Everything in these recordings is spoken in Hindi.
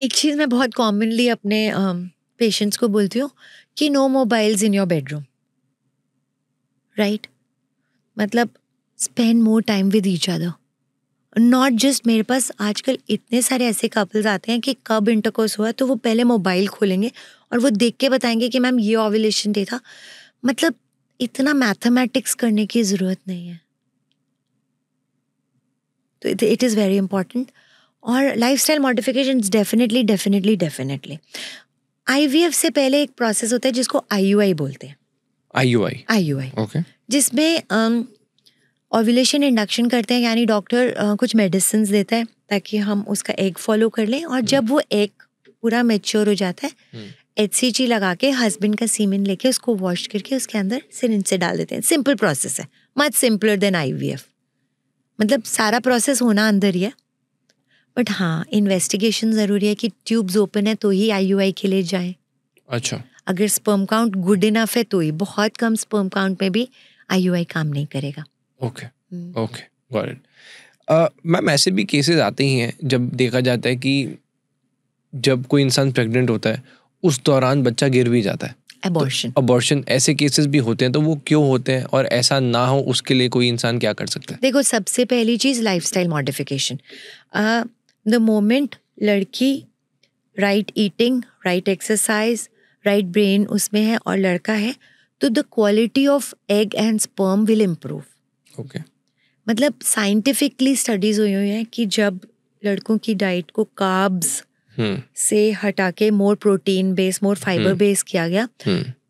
एक चीज़ मैं बहुत कॉमनली अपने पेशेंट्स को बोलती हूँ कि no mobiles in your bedroom, right? मतलब spend more time with each other, not just. मेरे पास आजकल इतने सारे ऐसे कपल्स आते हैं कि कब इंटरकोर्स हुआ तो वो पहले मोबाइल खोलेंगे और वो देख के बताएंगे कि मैम ये ओव्यूलेशन डे था। मतलब इतना मैथमेटिक्स करने की ज़रूरत नहीं है। तो इट इज़ वेरी इंपॉर्टेंट। और lifestyle modification definitely definitely definitely. IVF से पहले एक प्रोसेस होता है जिसको आईयूआई बोलते हैं। IUI okay. जिसमें ओव्यूलेशन इंडक्शन करते हैं, यानी डॉक्टर कुछ मेडिसिन देता है ताकि हम उसका एग फॉलो कर लें, और जब वो एग पूरा मैच्योर हो जाता है HCG लगा के हस्बैंड का सीमेन लेके उसको वॉश करके उसके अंदर सिरिंज से डाल देते हैं। सिंपल प्रोसेस है, मच सिंपलर देन आईवीएफ। मतलब सारा प्रोसेस होना अंदर ही है, बट हाँ इन्वेस्टिगेशन ज़रूरी है कि ट्यूब्स ओपन है तो ही आईयूआई के लिए जाएं। अच्छा। अगर स्पर्म काउंट गुड इनफ है तो ही, बहुत कम स्पर्म काउंट में भी आईयूआई काम नहीं करेगा। Okay okay, got it. Ma'am ऐसे भी केसेस आते ही हैं जब देखा जाता है कि जब कोई इंसान प्रेग्नेंट होता है उस दौरान बच्चा गिर भी जाता है। अबॉर्शन ऐसे केसेस भी होते हैं, तो वो क्यों होते हैं और ऐसा ना हो उसके लिए कोई इंसान क्या कर सकता है? देखो, सबसे पहली चीज़ लाइफस्टाइल मॉडिफिकेशन। द मोमेंट लड़की right eating, right exercise, right brain उसमें है और लड़का है, तो the quality of egg and sperm will improve. Okay. मतलब साइंटिफिकली स्टडीज हुई हैं कि जब लड़कों की डाइट को कार्ब्स से हटा के मोर प्रोटीन बेस, मोर फाइबर बेस किया गया,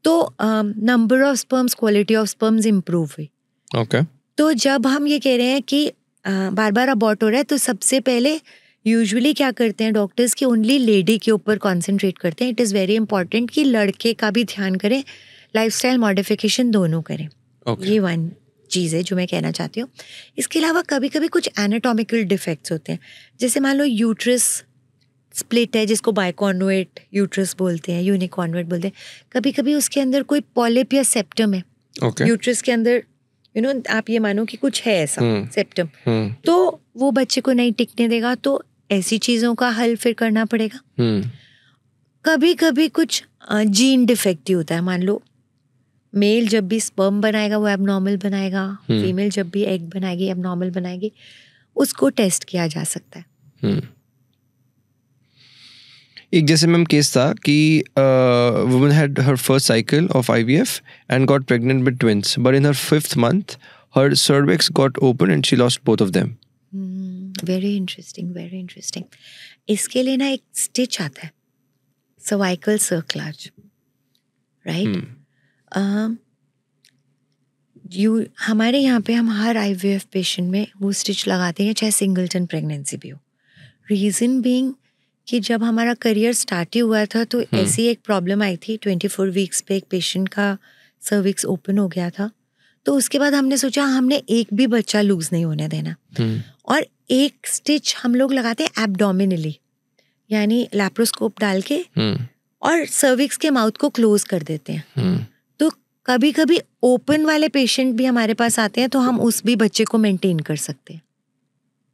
तो number of sperms, quality of sperms improve हुई। ओके। तो जब हम ये कह रहे हैं कि बार बार अबॉर्ट हो रहा है, तो सबसे पहले यूजुअली क्या करते हैं डॉक्टर्स कि ओनली लेडी के ऊपर कॉन्सेंट्रेट करते हैं। इट इज़ वेरी इंपॉर्टेंट कि लड़के का भी ध्यान करें, लाइफस्टाइल मॉडिफिकेशन दोनों करें। ये वन चीज़ है जो मैं कहना चाहती हूँ। इसके अलावा कभी कभी कुछ एनाटॉमिकल डिफेक्ट्स होते हैं, जैसे मान लो यूट्रस स्प्लिट है जिसको बाइकॉन्वेट यूट्रस बोलते हैं, यूनिकॉन्वेट बोलते हैं। कभी कभी उसके अंदर कोई पॉलिप या सेप्टम है यूट्रस के अंदर, आप ये मानो कि कुछ है ऐसा सेप्टम, तो वो बच्चे को नहीं टिकने देगा, तो ऐसी चीज़ों का हल फिर करना पड़ेगा। कभी कभी कुछ जीन डिफेक्ट होता है। मान लो मेल जब भी स्पर्म बनाएगा वो एबनॉर्मल बनाएगा, फीमेल जब भी एग बनाएगी एबनॉर्मल बनाएगी, उसको टेस्ट किया जा सकता है। एक जैसे मैम केस था कि woman had her first cycle of IVF and got pregnant with twins, but in her 5th month her cervix got open and she lost both of them. Very interesting, very interesting. इसके लिए ना एक स्टिच आता है, सर्वाइकल सर्क्लाज, राइट? हमारे यहाँ पे हम हर IVF पेशेंट में वो स्टिच लगाते हैं, चाहे सिंगलटन प्रेगनेंसी भी हो। रीज़न बीइंग कि जब हमारा करियर स्टार्ट ही हुआ था तो ऐसी एक प्रॉब्लम आई थी, 24 वीक्स पे एक पेशेंट का सर्विक्स ओपन हो गया था। तो उसके बाद हमने सोचा हमने एक भी बच्चा लूज नहीं होने देना, और एक स्टिच हम लोग लगाते हैं एब्डोमिनली, यानी लैप्रोस्कोप डाल के और सर्विक्स के माउथ को क्लोज कर देते हैं। तो कभी कभी ओपन वाले पेशेंट भी हमारे पास आते हैं, तो हम उस भी बच्चे को मेंटेन कर सकते हैं।